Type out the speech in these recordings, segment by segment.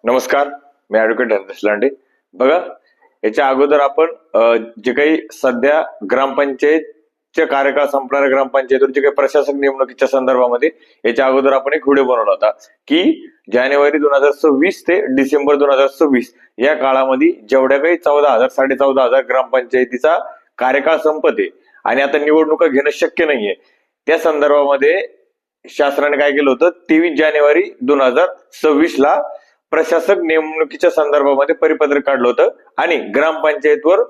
नमस्कार, मी ऍडव्होकेट हरदेश लांडे. बघा, याच्या अगोदर आपण जे काही सध्या ग्रामपंचायतचे कार्यकाळ संपणाऱ्या ग्रामपंचायतीवर जे काही प्रशासक नेमणुकीच्या संदर्भामध्ये याच्या अगोदर आपण एक व्हिडिओ बनवला होता की जानेवारी 2026 ते डिसेंबर 2026 या काळामध्ये जेवढ्या काही 14,000 14,500 ग्रामपंचायतीचा कार्यकाळ संपते आणि आता निवडणुका घेणं शक्य नाहीये, त्या संदर्भामध्ये शासनाने काय केलं होतं, 23 जानेवारी 2026 ला प्रशासक नेमणुकीच्या संदर्भामध्ये परिपत्रक काढलं होतं आणि ग्रामपंचायतवर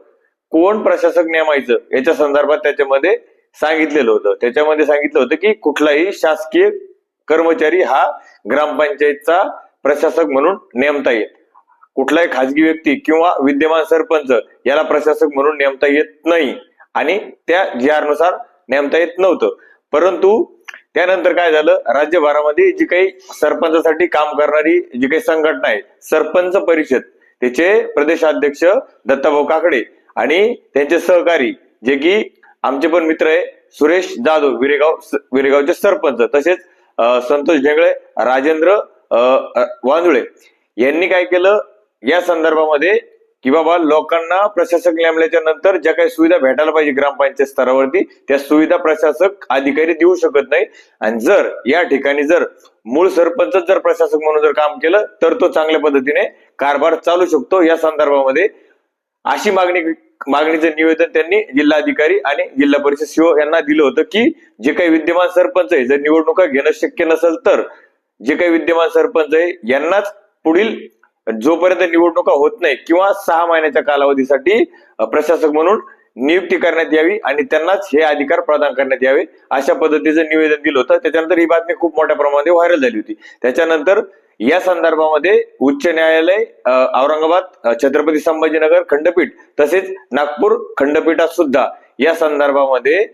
कोण प्रशासक नेमायचं याच्या संदर्भात त्याच्यामध्ये सांगितलेलं होतं. त्याच्यामध्ये सांगितलं होतं की कुठलाही शासकीय कर्मचारी हा ग्रामपंचायतचा प्रशासक म्हणून नेमता येईल, कुठलाही खाजगी व्यक्ती किंवा विद्यमान सरपंच याला प्रशासक म्हणून नेमता येत नाही आणि त्या GR नुसार नेमता येत नव्हतं. परंतु त्यानंतर काय झालं, राज्यभरामध्ये जी काही सरपंचासाठी काम करणारी जी काही संघटना आहे सरपंच परिषद, त्याचे प्रदेशाध्यक्ष दत्ताभाऊ काकडे आणि त्यांचे सहकारी जे की आमचे पण मित्र आहे सुरेश जाधव विरेगावचे सरपंच, तसेच संतोष ढेंगळे, राजेंद्र वांजुळे यांनी काय केलं या संदर्भामध्ये की बाबा लोकांना प्रशासक नेमल्याच्या नंतर ज्या काही सुविधा भेटायला पाहिजे ग्रामपंचायत स्तरावरती त्या सुविधा प्रशासक अधिकारी देऊ शकत नाही आणि जर या ठिकाणी जर मूळ सरपंच जर प्रशासक म्हणून जर काम केलं तर तो चांगल्या पद्धतीने कारभार चालू शकतो. या संदर्भामध्ये अशी मागणीचं निवेदन त्यांनी जिल्हाधिकारी आणि जिल्हा परिषद CO यांना दिलं होतं की जे काही विद्यमान सरपंच आहे जर निवडणुका घेणं शक्य नसेल तर जे काही विद्यमान सरपंच आहे यांनाच पुढील जोपर्यंत निवडणुका होत नाही किंवा 6 महिन्याच्या कालावधीसाठी प्रशासक म्हणून नियुक्ती करण्यात यावी आणि त्यांनाच हे अधिकार प्रदान करण्यात यावे अशा पद्धतीचं निवेदन दिलं होतं. त्याच्यानंतर ही बातमी खूप मोठ्या प्रमाणात व्हायरल झाली होती. त्याच्यानंतर या संदर्भामध्ये उच्च न्यायालय, औरंगाबाद, छत्रपती संभाजीनगर खंडपीठ तसेच नागपूर खंडपीठात सुद्धा या संदर्भामध्ये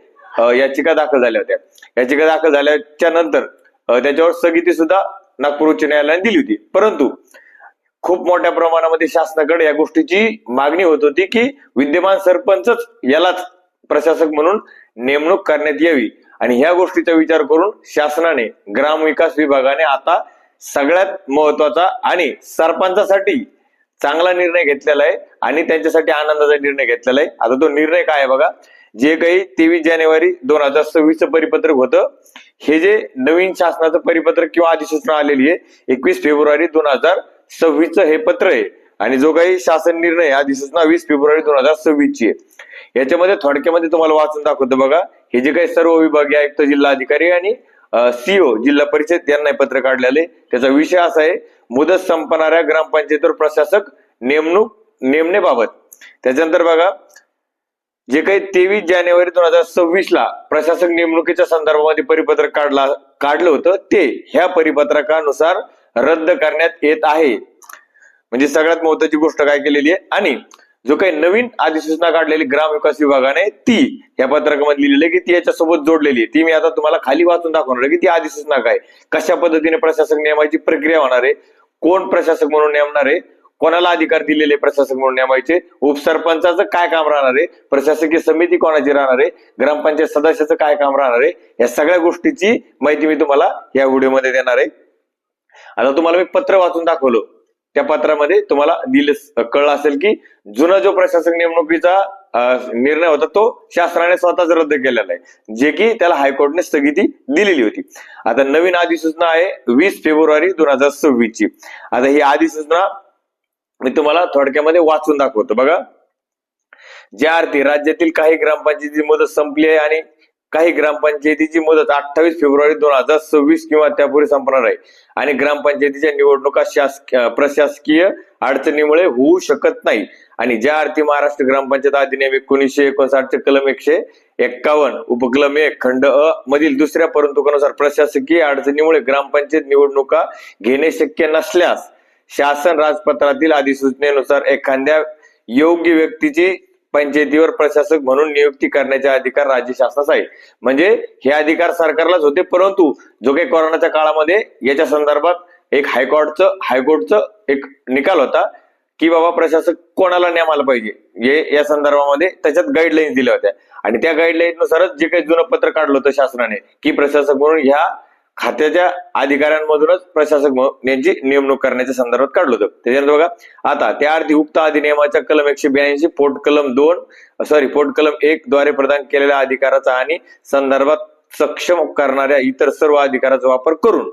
याचिका दाखल झाल्या होत्या. याचिका दाखल झाल्याच्या नंतर त्याच्यावर स्थगिती सुद्धा नागपूर उच्च न्यायालयाने दिली होती. परंतु खूप मोठ्या प्रमाणामध्ये शासनाकडे या गोष्टीची मागणी होत होती की विद्यमान सरपंचच यालाच प्रशासक म्हणून नेमणूक करण्यात यावी आणि ह्या गोष्टीचा विचार करून शासनाने ग्रामविकास विभागाने आता सगळ्यात महत्वाचा आणि सरपंचासाठी चांगला निर्णय घेतलेला आहे आणि त्यांच्यासाठी आनंदाचा निर्णय घेतलेला आहे. आता तो निर्णय काय आहे बघा, जे काही 23 जानेवारी 2026 परिपत्रक होतं, हे जे नवीन शासनाचं परिपत्रक किंवा अधिसूचना आलेली आहे 21 फेब्रुवारी 2026 हे पत्र आहे आणि जो काही शासन निर्णय अधिसूचना 20 फेब्रुवारी 2026 ची आहे. याच्यामध्ये थोडक्यामध्ये तुम्हाला वाचून दाखवतो बघा. हे जे काही सर्व विभागीय आयुक्त, जिल्हाधिकारी आणि CO जिल्हा परिषद यांना पत्र काढलेले. त्याचा विषय असा आहे, मुदत संपणाऱ्या ग्रामपंचायतीवर प्रशासक नेमणेबाबत. त्याच्यानंतर बघा, जे काही 23 जानेवारी 2026 ला प्रशासक नेमणुकीच्या संदर्भामध्ये परिपत्रक काढलं होतं ते ह्या परिपत्रकानुसार रद्द करण्यात येत आहे. म्हणजे सगळ्यात महत्वाची गोष्ट काय केलेली आहे आणि जो काही नवीन अधिसूचना काढलेली ग्रामविकास विभागाने ती या पत्रकामध्ये लिहिलेली आहे की ती याच्यासोबत जोडलेली आहे. ती मी आता तुम्हाला खाली वाचून दाखवणार आहे की ती अधिसूचना काय, कशा पद्धतीने प्रशासक नेमायची प्रक्रिया होणार आहे, कोण प्रशासक म्हणून नेमणार आहे, कोणाला अधिकार दिलेले प्रशासक म्हणून नेमायचे, उपसरपंचाचं काय काम राहणार आहे, प्रशासकीय समिती कोणाची राहणार आहे, ग्रामपंचायत सदस्याचं काय काम राहणार आहे, या सगळ्या गोष्टीची माहिती मी तुम्हाला या व्हिडिओमध्ये देणार आहे. आता तुम्हाला मी पत्र वाचून दाखवलं, त्या पत्रामध्ये तुम्हाला कळलं असेल की जुना जो प्रशासक नेमणुकीचा निर्णय होता तो शासनाने स्वतःच रद्द केलेला आहे, जे की त्याला हायकोर्टने स्थगिती दिलेली होती. आता नवीन अधिसूचना आहे 20 फेब्रुवारी 2026 ची. आता ही अधिसूचना मी तुम्हाला थोडक्यामध्ये वाचून दाखवतो बघा. ज्या अर्थी राज्यातील काही ग्रामपंचायतीची मुदत संपली आहे आणि काही ग्रामपंचायतीची मुदत 28 फेब्रुवारी 2026 किंवा त्यापूर्वी संपणार आहे आणि ग्रामपंचायतीच्या निवडणुका प्रशासकीय अडचणीमुळे होऊ शकत नाही आणि ज्या अर्थी महाराष्ट्र ग्रामपंचायत अधिनियम 1959 चे कलम 151 उपकलम 1 खंड अ मधील दुसऱ्या परंतुकानुसार प्रशासकीय अडचणीमुळे ग्रामपंचायत निवडणुका घेणे शक्य नसल्यास शासन राजपत्रातील अधिसूचनेनुसार एखाद्या योग्य व्यक्तीची पंचायतीवर प्रशासक म्हणून नियुक्ती करण्याचे अधिकार राज्य शासनास आहे. म्हणजे हे अधिकार सरकारलाच होते, परंतु जो काही कोरोनाच्या काळामध्ये याच्या संदर्भात एक हायकोर्टचं एक निकाल होता की बाबा प्रशासक कोणाला नेमायला पाहिजे या संदर्भामध्ये त्याच्यात गाईडलाईन्स दिल्या होत्या आणि त्या गाईडलाईन नुसारच जे काही जुनं पत्र काढलं होतं शासनाने की प्रशासक म्हणून ह्या खात्याच्या अधिकाऱ्यांमधूनच प्रशासक यांची नेमणूक करण्याच्या संदर्भात काढलं होतं. त्याच्यानंतर बघा, आता त्या अर्थी उक्त अधिनियमाच्या कलम 182 पोट कलम 1 द्वारे प्रदान केलेल्या अधिकाराचा आणि संदर्भात सक्षम करणाऱ्या इतर सर्व अधिकाराचा वापर करून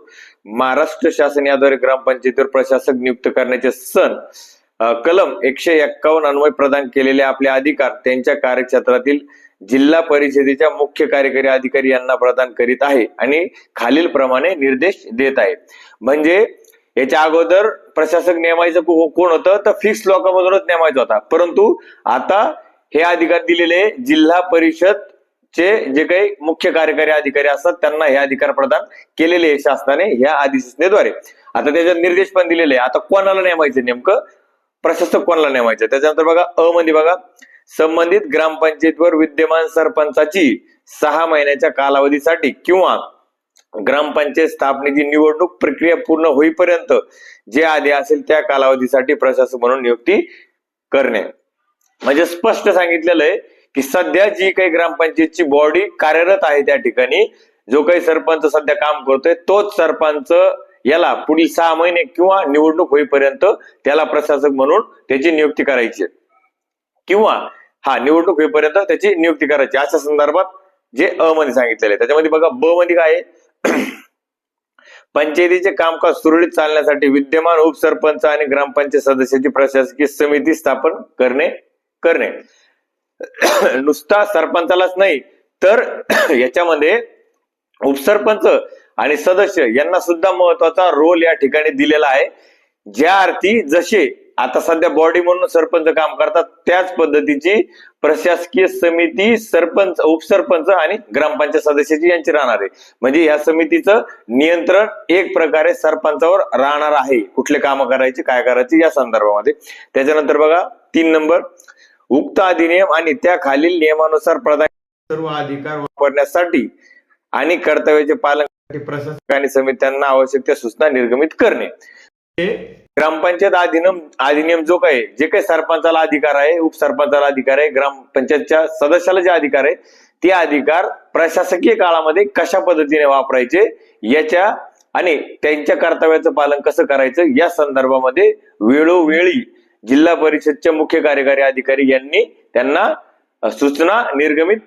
महाराष्ट्र शासन याद्वारे ग्रामपंचायतीवर प्रशासक नियुक्त करण्याचे कलम 151 अन्वय प्रदान केलेले आपले अधिकार त्यांच्या कार्यक्षेत्रातील जिल्हा परिषदेच्या मुख्य कार्यकारी अधिकारी यांना प्रदान करीत आहे आणि खालील प्रमाणे निर्देश देत आहे. म्हणजे याच्या अगोदर प्रशासक नेमायचं कोण होतं, तर फिक्स लोकांमधूनच नेमायचा होता, परंतु आता हे अधिकार दिलेले जिल्हा परिषद चे जे काही मुख्य कार्यकारी अधिकारी असतात त्यांना हे अधिकार प्रदान केलेले आहे शासनाने ह्या अधिसूचनेद्वारे. आता त्याच्यात निर्देश पण दिलेले आहे. आता कोणाला नेमायचं, नेमकं प्रशासक कोणाला नेमायचं. त्याच्यानंतर बघा, अ मध्ये बघा, संबंधित ग्रामपंचायतीवर विद्यमान सरपंचाची 6 महिन्याच्या कालावधीसाठी किंवा ग्रामपंचायत स्थापनेची निवडणूक प्रक्रिया पूर्ण होईपर्यंत जे आधी असेल त्या कालावधीसाठी प्रशासक म्हणून नियुक्ती करणे. म्हणजे स्पष्ट सांगितलेलं आहे की सध्या जी काही ग्रामपंचायतची बॉडी कार्यरत आहे त्या ठिकाणी जो काही सरपंच सध्या काम करतोय तोच सरपंच याला पुढील 6 महिने किंवा निवडणूक होईपर्यंत त्याला प्रशासक म्हणून त्याची नियुक्ती करायची किंवा निवडणूक होईपर्यंत त्याची नियुक्ती करायची, अशा संदर्भात जे अ मध्ये सांगितलेले. त्याच्यामध्ये बघा, ब मध्ये काय आहे, पंचायतीचे कामकाज सुरळीत चालण्यासाठी विद्यमान उपसरपंच आणि ग्रामपंचायत सदस्याची प्रशासकीय समिती स्थापन करणे. नुसता सरपंचालाच नाही तर याच्यामध्ये उपसरपंच आणि सदस्य यांना सुद्धा महत्वाचा रोल या ठिकाणी दिलेला आहे. ज्या अर्थी जसे आता सध्या बॉडी म्हणून सरपंच काम करतात त्याच पद्धतीची प्रशासकीय समिती सरपंच, उपसरपंच आणि ग्रामपंचायत सदस्याची यांची राहणार आहे. म्हणजे या समितीचं नियंत्रण एक प्रकारे सरपंचावर राहणार आहे, कुठले काम करायचे काय करायचे या संदर्भामध्ये. त्याच्यानंतर बघा 3 नंबर, उक्त अधिनियम आणि त्या खालील नियमानुसार प्रदान सर्व अधिकार वापरण्यासाठी आणि कर्तव्याचे पालन करण्यासाठी प्रशासक आणि समित्यांना आवश्यक त्या सूचना निर्गमित करणे. ग्रामपंचायत अधिनियम जो काही जे काही सरपंचाला अधिकार आहे, उपसरपंचाला अधिकार आहे, ग्रामपंचायतच्या सदस्याला जे अधिकार आहे ते अधिकार प्रशासकीय काळामध्ये कशा पद्धतीने वापरायचे याच्या आणि त्यांच्या कर्तव्याचं पालन कसं करायचं या संदर्भामध्ये वेळोवेळी जिल्हा परिषदच्या मुख्य कार्यकारी अधिकारी यांनी त्यांना सूचना निर्गमित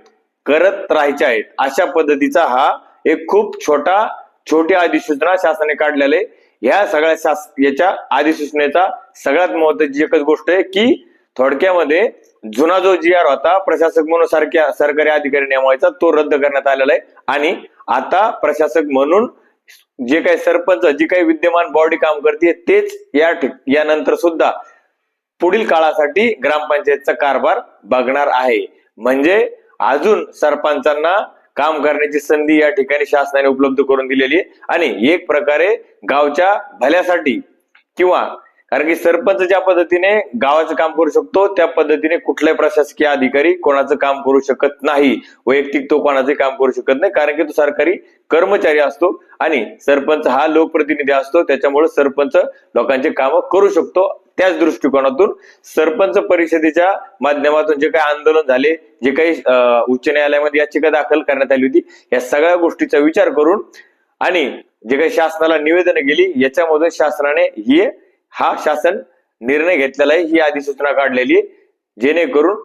करत राहायच्या आहेत. अशा पद्धतीचा हा एक खूप छोटी अधिसूचना शासनाने काढलेला आहे. ह्या सगळ्या याच्या अधिसूचनेचा सगळ्यात महत्त्वाची एकच गोष्ट आहे की थोडक्यामध्ये जुना जो GR होता प्रशासक म्हणून सरकारी अधिकारी नेमायचा तो रद्द करण्यात आलेला आहे आणि आता प्रशासक म्हणून जे काही सरपंच जी काही विद्यमान बॉडी काम करते तेच यानंतर सुद्धा पुढील काळासाठी ग्रामपंचायतचा कारभार बघणार आहे. म्हणजे अजून सरपंचांना काम करण्याची संधी या ठिकाणी शासनाने उपलब्ध करून दिलेली आहे आणि एक प्रकारे गावच्या भल्यासाठी किंवा कारण की सरपंच ज्या पद्धतीने गावाचं काम करू शकतो त्या पद्धतीने कुठलाही प्रशासकीय अधिकारी कोणाचं काम करू शकत नाही, वैयक्तिक तो कोणाचे काम करू शकत नाही, कारण की तो सरकारी कर्मचारी असतो आणि सरपंच हा लोकप्रतिनिधी असतो, त्याच्यामुळे सरपंच लोकांचे काम करू शकतो. त्याच दृष्टिकोनातून सरपंच परिषदेच्या माध्यमातून जे काही आंदोलन झाले, जे काही उच्च न्यायालयामध्ये याचिका दाखल करण्यात आली होती, या सगळ्या गोष्टीचा विचार करून आणि जे काही शासनाला निवेदन गेली याच्यामधून शासनाने हा शासन निर्णय घेतलेला आहे, ही अधिसूचना काढलेली आहे जेणेकरून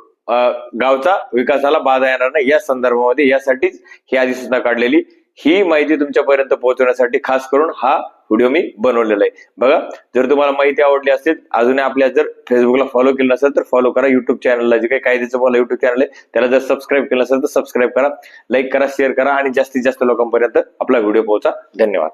गावचा विकासाला बाधा येणार नाही या संदर्भामध्ये यासाठीच ही अधिसूचना काढलेली. ही माहिती तुमच्यापर्यंत पोहोचवण्यासाठी खास करून हा व्हिडिओ मी बनवलेला आहे. बघा, जर तुम्हाला माहिती आवडली असेल, अजून आपल्या जर फेसबुकला फॉलो केलं नसेल तर फॉलो करा. युट्यूब चॅनलला जे काही कायद्याचं बोला युट्यूब चॅनल आहे त्याला जर सबस्क्राईब केलं नसेल तर सबस्क्राईब करा, लाईक करा, शेअर करा आणि जास्तीत जास्त लोकांपर्यंत आपला व्हिडिओ पोहोचा. धन्यवाद.